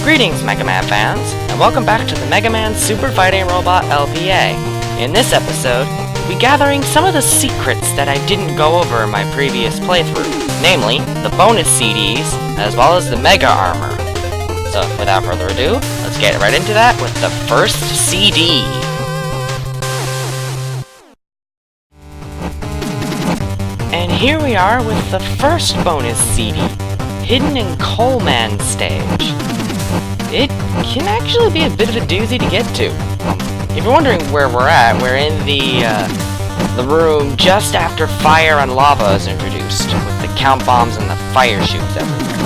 Greetings, Mega Man fans, and welcome back to the Mega Man Super Fighting Robot LPA. In this episode, we'll be gathering some of the secrets that I didn't go over in my previous playthrough, namely, the bonus CDs, as well as the Mega Armor. So, without further ado, let's get right into that with the first CD. And here we are with the first bonus CD, hidden in Coleman Stage. It can actually be a bit of a doozy to get to. If you're wondering where we're at, we're in the room just after fire and lava is introduced, with the count bombs and the fire chutes everywhere.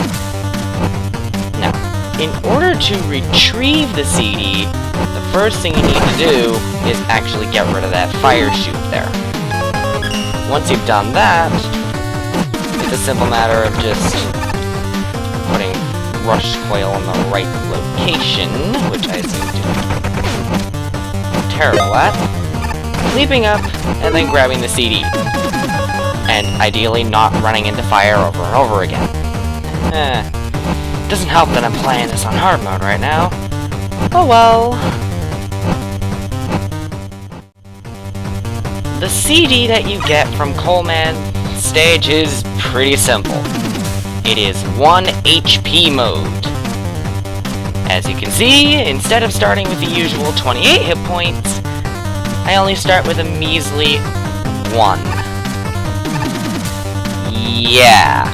Now, in order to retrieve the CD, the first thing you need to do is actually get rid of that fire chute there. Once you've done that, it's a simple matter of just putting Rush Coil in the right location, which I seem to be terrible at, leaping up, and then grabbing the CD. And ideally not running into fire over and over again. Doesn't help that I'm playing this on hard mode right now. Oh well. The CD that you get from Coleman Stage is pretty simple. It is 1 HP mode. As you can see, instead of starting with the usual 28 hit points, I only start with a measly 1. Yeah.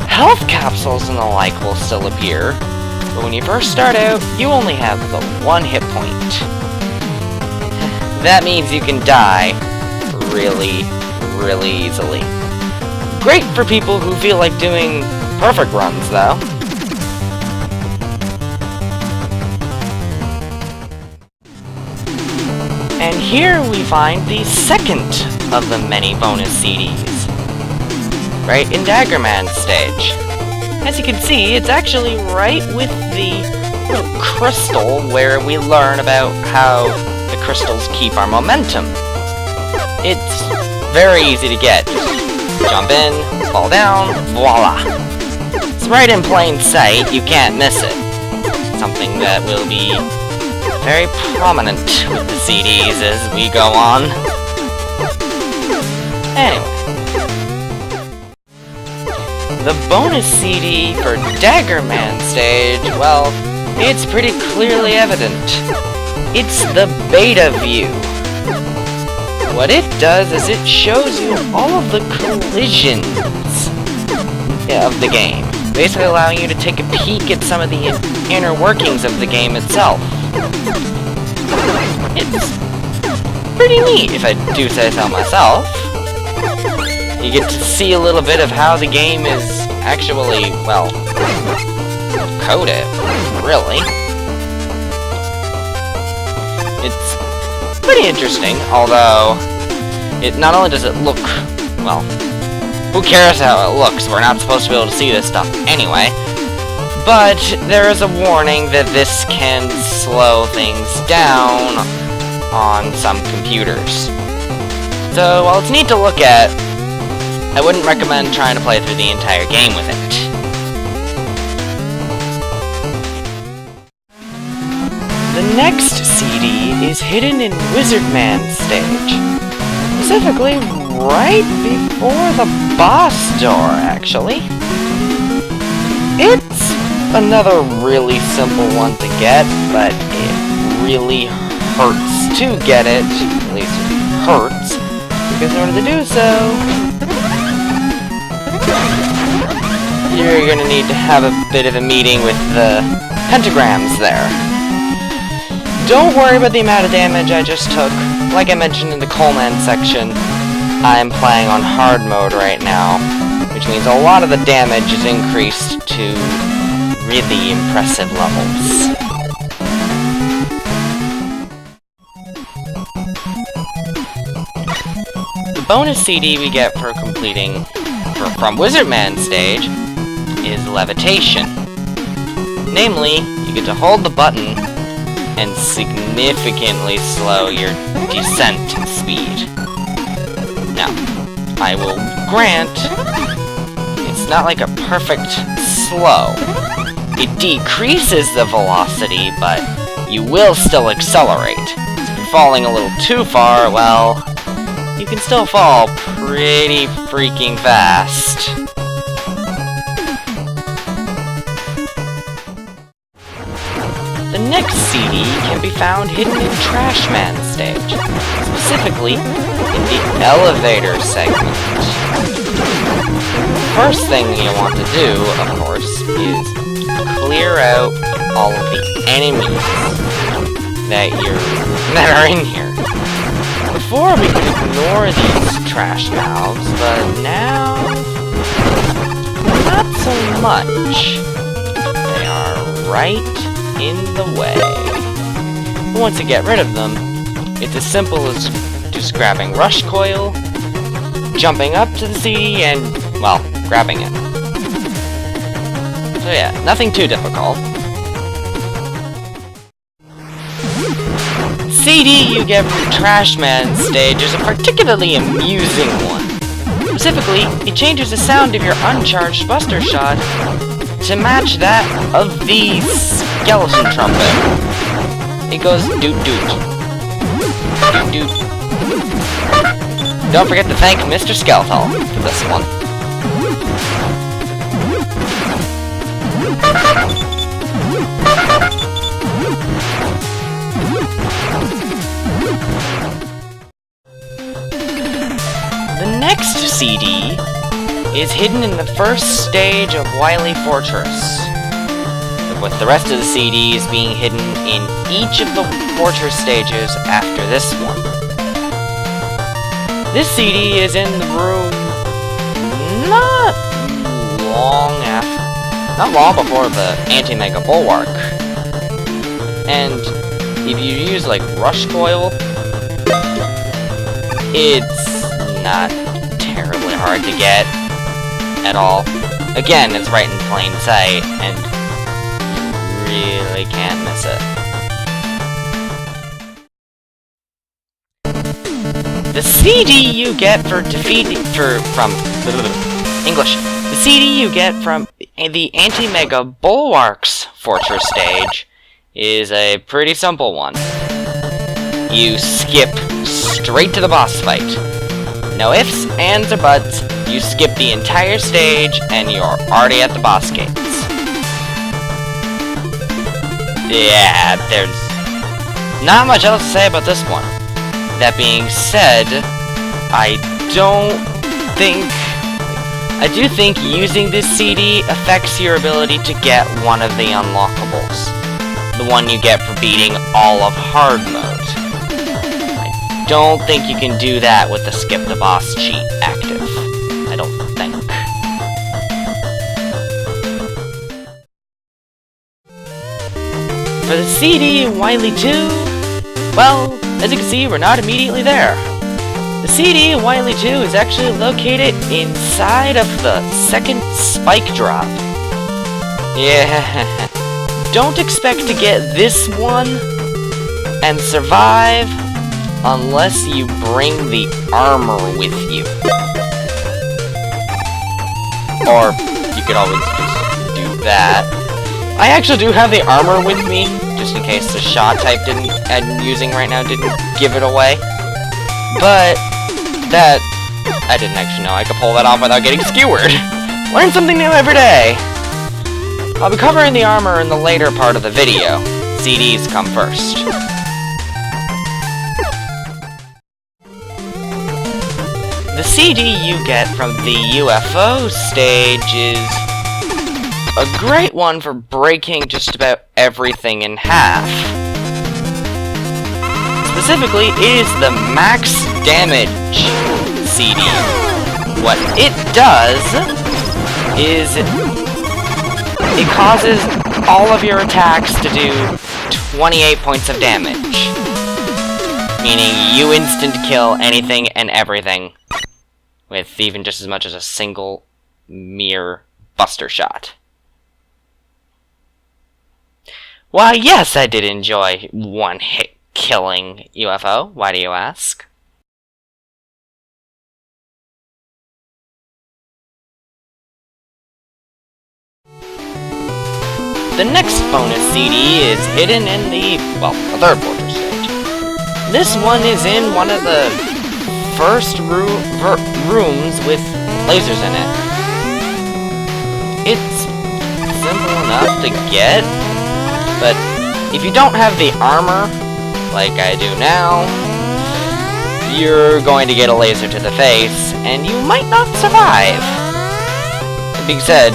Health capsules and the like will still appear, but when you first start out, you only have the 1 hit point. That means you can die really, really easily. Great for people who feel like doing perfect runs, though. And here we find the second of the many bonus CDs, right in Daggerman Stage. As you can see, it's actually right with the little crystal where we learn about how the crystals keep our momentum. It's very easy to get. Just jump in, fall down, voila! It's right in plain sight, you can't miss it. Something that will be very prominent with the CDs as we go on. Anyway. The bonus CD for Daggerman Stage, well, it's pretty clearly evident. It's the beta view. What it does is it shows you all of the collisions of the game, basically allowing you to take a peek at some of the inner workings of the game itself. It's pretty neat, if I do say so myself. You get to see a little bit of how the game is actually, well, coded, really. It's pretty interesting, although it not only does it look, well, who cares how it looks? We're not supposed to be able to see this stuff anyway. But there is a warning that this can slow things down on some computers. So while it's neat to look at, I wouldn't recommend trying to play through the entire game with it. The next CD is hidden in Wizardman Stage. Specifically, right before the boss door, actually. It's another really simple one to get, but it really hurts to get it. At least it hurts, because in order to do so, you're gonna need to have a bit of a meeting with the pentagrams there. Don't worry about the amount of damage I just took. Like I mentioned in the Coleman section, I'm playing on hard mode right now, which means a lot of the damage is increased to really impressive levels. The bonus CD we get for completing from Wizardman Stage is Levitation. Namely, you get to hold the button and significantly slow your descent speed. Now, I will grant, it's not like a perfect slow, it decreases the velocity, but you will still accelerate. If you're falling a little too far, well, you can still fall pretty freaking fast. The next CD can be found hidden in Trash Man stage, specifically in the elevator segment. First thing you want to do, of course, is clear out all of the enemies that are in here. Before we could ignore these trash mouths, but now not so much. They are right in the way. But once you get rid of them, it's as simple as just grabbing Rush Coil, jumping up to the CD, and, well, grabbing it. So yeah, nothing too difficult. CD you get from Trash Man stage is a particularly amusing one. Specifically, it changes the sound of your uncharged Buster Shot to match that of the skeleton trumpet. It goes doot doot. Doot doot. Don't forget to thank Mr. Skeletal for this one. The next CD is hidden in the first stage of Wily Fortress, with the rest of the CDs being hidden in each of the Fortress stages after this one. This CD is in the room not long before the Anti-Mega Bulwark. And if you use like Rush Coil, it's not terribly hard to get at all. Again, it's right in plain sight, and you really can't miss it. The CD you get from the CD you get from the Anti-Mega Bulwark's Fortress stage is a pretty simple one. You skip straight to the boss fight. No ifs, ands, or buts. You skip the entire stage, and you're already at the boss gates. Yeah, there's not much else to say about this one. That being said, I do think using this CD affects your ability to get one of the unlockables. The one you get for beating all of hard mode. I don't think you can do that with the skip the boss cheat active. I don't think. For the CD in Wily 2, well, as you can see, we're not immediately there. The CD in Wily 2 is actually located inside of the second spike drop. Yeah, don't expect to get this one and survive unless you bring the armor with you. Or you could always just do that. I actually do have the armor with me, just in case the shot type I'm using right now didn't give it away. But that I didn't actually know I could pull that off without getting skewered. Learn something new every day. I'll be covering the armor in the later part of the video. CDs come first. The CD you get from the UFO stage is a great one for breaking just about everything in half. Specifically, it is the max damage CD. What it does is it causes all of your attacks to do 28 points of damage. Meaning you instant kill anything and everything with even just as much as a single mere Buster Shot. Why, yes, I did enjoy one-hit killing UFO. Why do you ask? The next bonus CD is hidden in the, well, the third fortress stage. This one is in one of the first rooms with lasers in it. It's simple enough to get, but if you don't have the armor, like I do now, you're going to get a laser to the face, and you might not survive. That being said,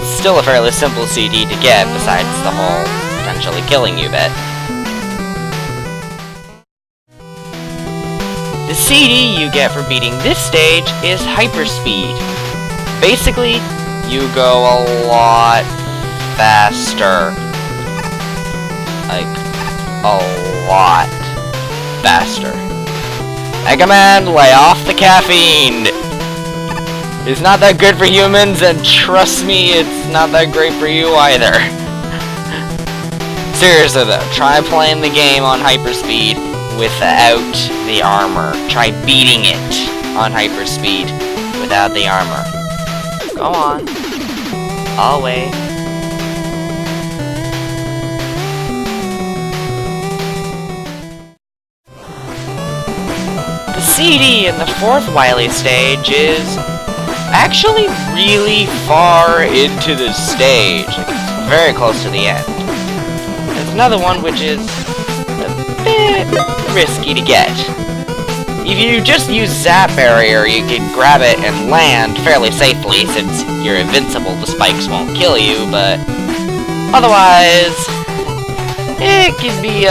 still a fairly simple CD to get, besides the whole potentially killing you bit. The CD you get for beating this stage is hyperspeed. Basically, you go a lot faster. Like, a lot faster. Mega Man, lay off the caffeine! It's not that good for humans, and trust me, it's not that great for you either. Seriously though, try playing the game on hyperspeed without the armor. Try beating it on hyperspeed without the armor. Go on. I'll wait. The CD in the fourth Wily stage is actually really far into the stage. Like, it's very close to the end. There's another one which is a bit risky to get. If you just use Zap Barrier, you can grab it and land fairly safely since you're invincible. The spikes won't kill you, but otherwise, it can be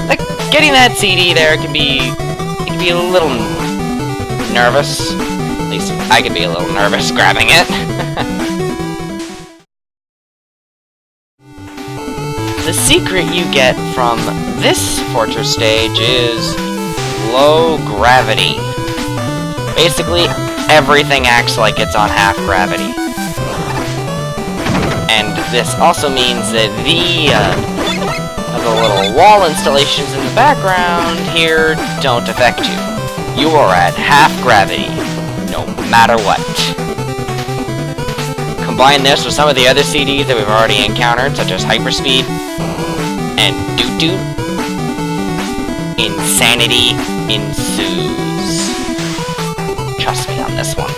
like getting that CD there can be a little nervous. At least I could be a little nervous grabbing it. The secret you get from this fortress stage is low gravity. Basically, everything acts like it's on half gravity. And this also means that the little wall installations in the background here don't affect you. You are at half gravity, no matter what. Combine this with some of the other CDs that we've already encountered, such as Hyperspeed and Doot Doot. Insanity ensues. Trust me on this one.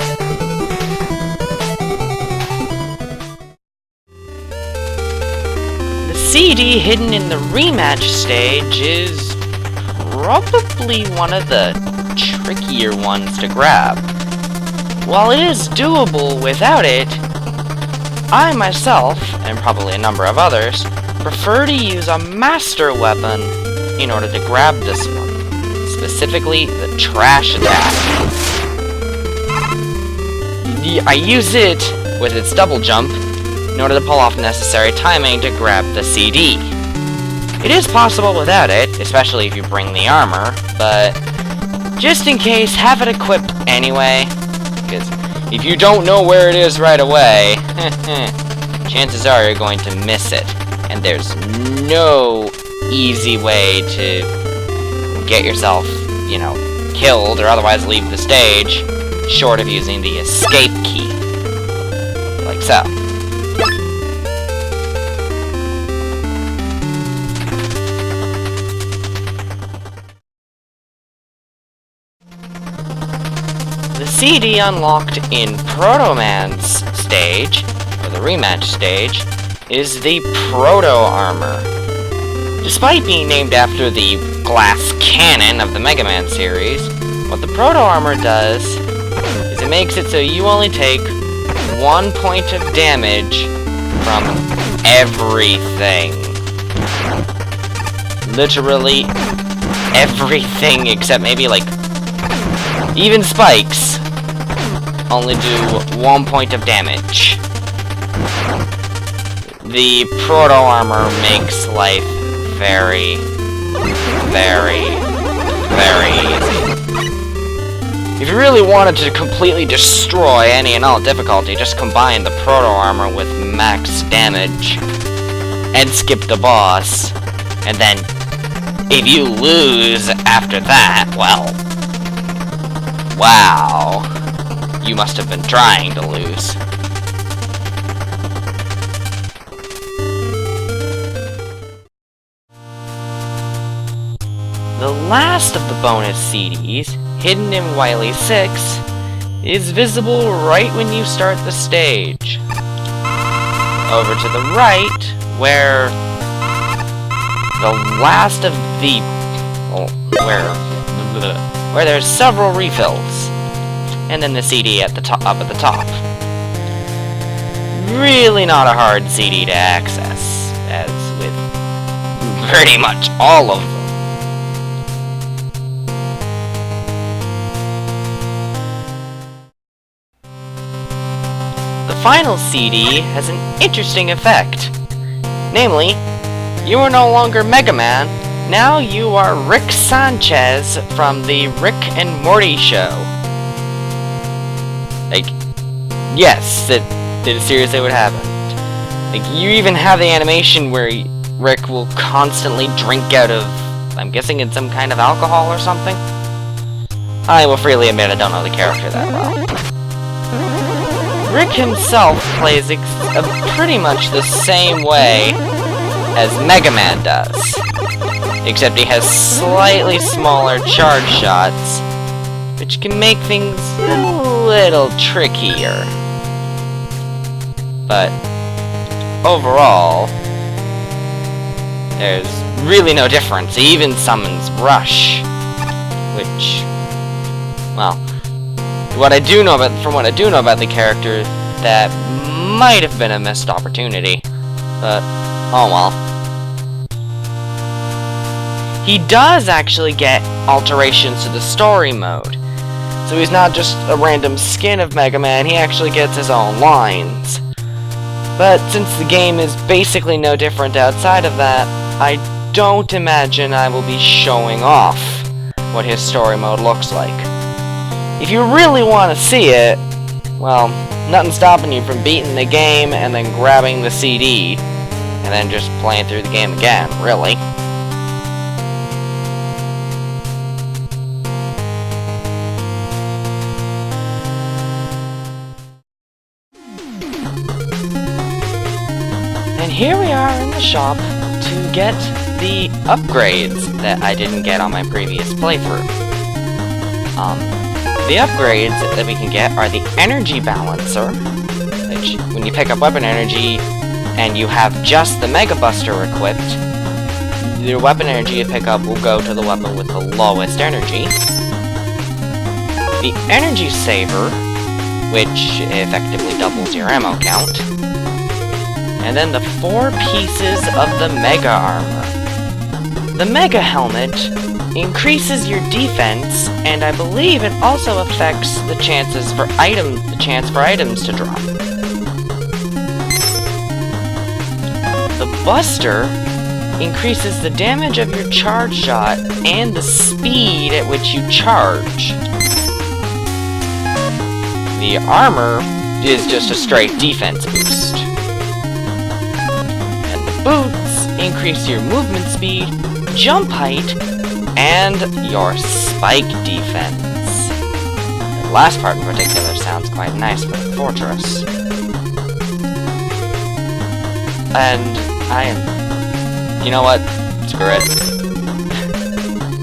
The CD hidden in the rematch stage is probably one of the trickier ones to grab. While it is doable without it, I myself, and probably a number of others, prefer to use a master weapon in order to grab this one. Specifically, the trash attack. I use it with its double jump in order to pull off necessary timing to grab the CD. It is possible without it, especially if you bring the armor, but just in case, have it equipped anyway, because if you don't know where it is right away, chances are you're going to miss it, and there's no easy way to get yourself, you know, killed or otherwise leave the stage, short of using the escape key, like so. The CD unlocked in Proto Man's stage, or the rematch stage, is the Proto Armor. Despite being named after the glass cannon of the Mega Man series, what the Proto Armor does is it makes it so you only take 1 point of damage from everything. Literally everything except maybe like even spikes only do 1 point of damage. The Proto Armor makes life very, very, very easy. If you really wanted to completely destroy any and all difficulty, just combine the Proto Armor with max damage and skip the boss, and then if you lose after that, well, wow, you must have been trying to lose. last of the bonus CDs, hidden in Wily 6, is visible right when you start the stage. Over to the right, where the last of the... where there's several refills. And then the CD at the top, up at the top. Really not a hard CD to access, as with pretty much all of them. The final CD has an interesting effect. Namely, you are no longer Mega Man, now you are Rick Sanchez from the Rick and Morty show. Like, yes, that is seriously what happened. Like, you even have the animation where Rick will constantly drink out of, I'm guessing it's some kind of alcohol or something? I will freely admit I don't know the character that well. Rick himself plays pretty much the same way as Mega Man does. Except he has slightly smaller charge shots, which can make things a little trickier. But overall, there's really no difference. He even summons Rush, which, well, from what I do know about the character, that might have been a missed opportunity. But oh well. He does actually get alterations to the story mode. So he's not just a random skin of Mega Man, he actually gets his own lines. But since the game is basically no different outside of that, I don't imagine I will be showing off what his story mode looks like. If you really want to see it, well, nothing's stopping you from beating the game and then grabbing the CD and then just playing through the game again, really. And here we are in the shop to get the upgrades that I didn't get on my previous playthrough. The upgrades that we can get are the Energy Balancer, which, when you pick up weapon energy and you have just the Mega Buster equipped, your weapon energy you pick up will go to the weapon with the lowest energy. The Energy Saver, which effectively doubles your ammo count. And then the 4 pieces of the Mega Armor. The Mega Helmet increases your defense, and I believe it also affects the chance for items to drop. The Buster increases the damage of your charge shot and the speed at which you charge. The Armor is just a straight defense boost. And the Boots increase your movement speed, jump height, and your spike defense. The last part in particular sounds quite nice for the fortress. And I am... you know what? Screw it.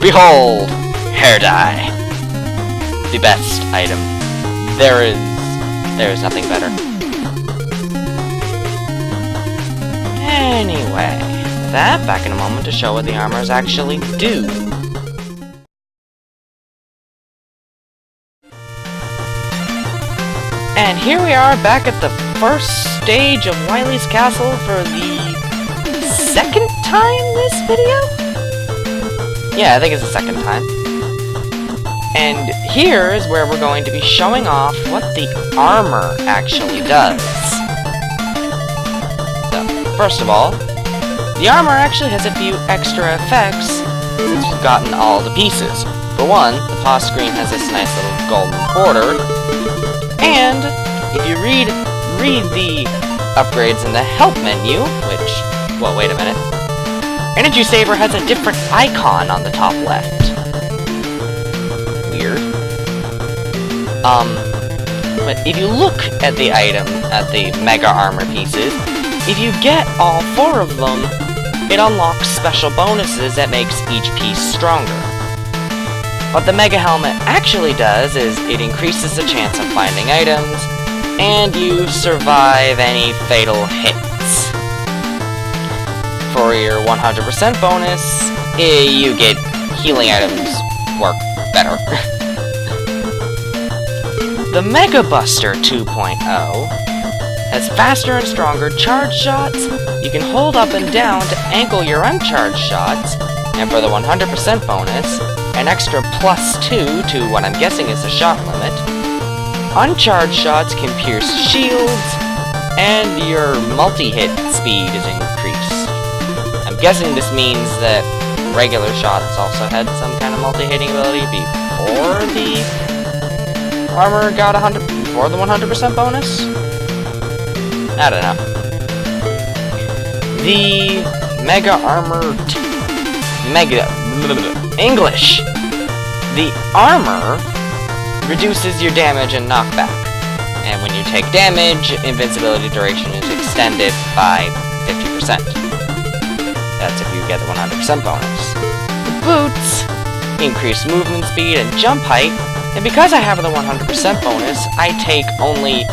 Behold! Hair dye! The best item. There is nothing better. Anyway, that back in a moment to show what the armors actually do. And here we are back at the first stage of Wily's Castle for the second time this video? Yeah, I think it's the second time. And here is where we're going to be showing off what the armor actually does. So, first of all, the armor actually has a few extra effects since you've gotten all the pieces. For one, the pause screen has this nice little golden border, and if you read the upgrades in the help menu, which, well, wait a minute. Energy Saver has a different icon on the top left. Weird. But if you look at the item, at the Mega Armor pieces, if you get all 4 of them, it unlocks special bonuses that makes each piece stronger. What the Mega Helmet actually does is it increases the chance of finding items, and you survive any fatal hits. For your 100% bonus, you get healing items work better. The Mega Buster 2.0 has faster and stronger charge shots. You can hold up and down to ankle your uncharged shots, and for the 100% bonus, an extra +2 to what I'm guessing is the shot limit. Uncharged shots can pierce shields, and your multi-hit speed is increased. I'm guessing this means that regular shots also had some kind of multi-hitting ability before the armor got before the 100% bonus? I don't know. The Mega Armor English! The armor reduces your damage and knockback, and when you take damage, invincibility duration is extended by 50%. That's if you get the 100% bonus. The boots increase movement speed and jump height, and because I have the 100% bonus, I take only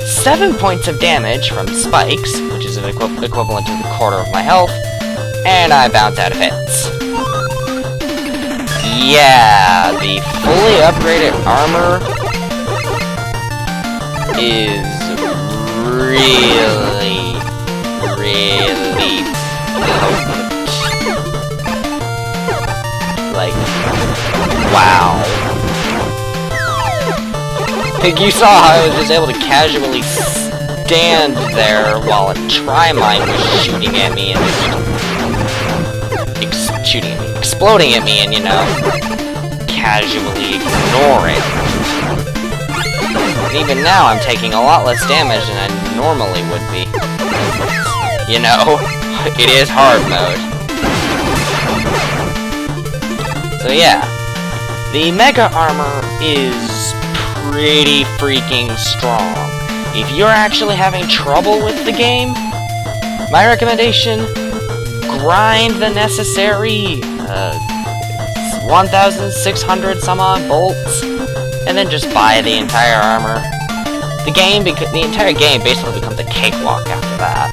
7 points of damage from spikes, which is equivalent to the quarter of my health, and I bounce out of hits. Yeah, the fully upgraded armor is really, really potent. Like, wow. Like, you saw how I was just able to casually stand there while a Tri-Mine was shooting at me and exploding at me, and, you know, casually ignore it. And even now, I'm taking a lot less damage than I normally would be. You know, it is hard mode. So yeah, the Mega Armor is pretty freaking strong. If you're actually having trouble with the game, my recommendation, grind the necessary 1,600 some odd bolts, and then just buy the entire armor. The entire game basically becomes a cakewalk after that.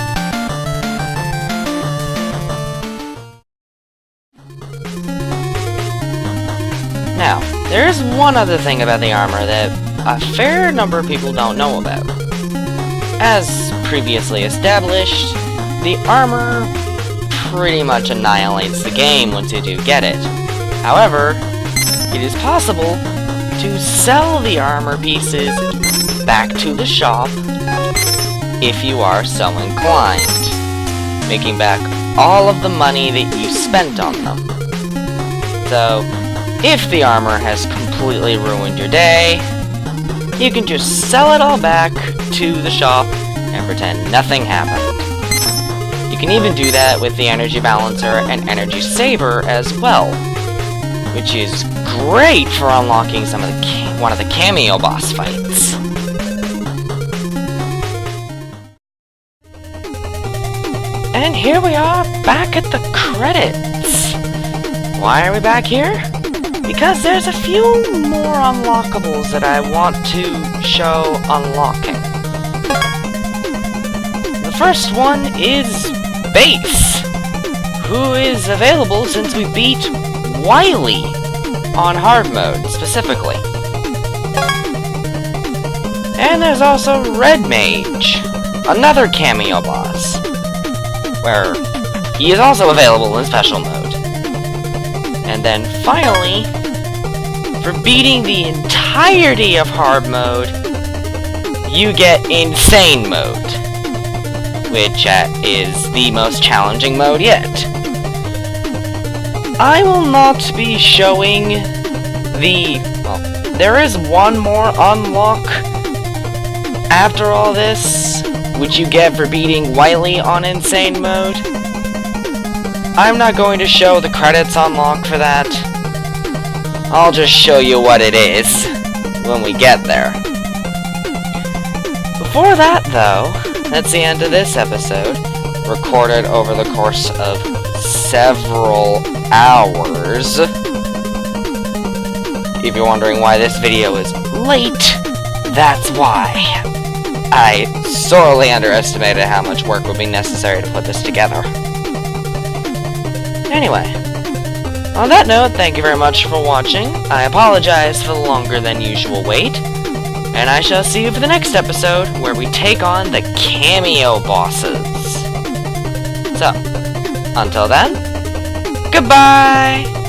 Now, there's one other thing about the armor that a fair number of people don't know about. As previously established, the armor pretty much annihilates the game once you do get it. However, it is possible to sell the armor pieces back to the shop if you are so inclined, making back all of the money that you spent on them. So, if the armor has completely ruined your day, you can just sell it all back to the shop and pretend nothing happened. You can even do that with the Energy Balancer and Energy Saver as well, which is great for unlocking some of one of the cameo boss fights. And here we are, back at the credits. Why are we back here? Because there's a few more unlockables that I want to show unlocking. The first one is Base, who is available since we beat Wily on hard mode, specifically. And there's also Red Mage, another cameo boss, where he is also available in special mode. And then finally, for beating the entirety of hard mode, you get Insane Mode, which is the most challenging mode yet. I will not be showing there is one more unlock after all this, which you get for beating Wily on Insane Mode. I'm not going to show the credits unlock for that. I'll just show you what it is when we get there. Before that, though, that's the end of this episode, recorded over the course of several hours. if you're wondering why this video is late, that's why. I sorely underestimated how much work would be necessary to put this together. Anyway, on that note, thank you very much for watching. I apologize for the longer than usual wait, and I shall see you for the next episode, where we take on the cameo bosses. So, until then, goodbye!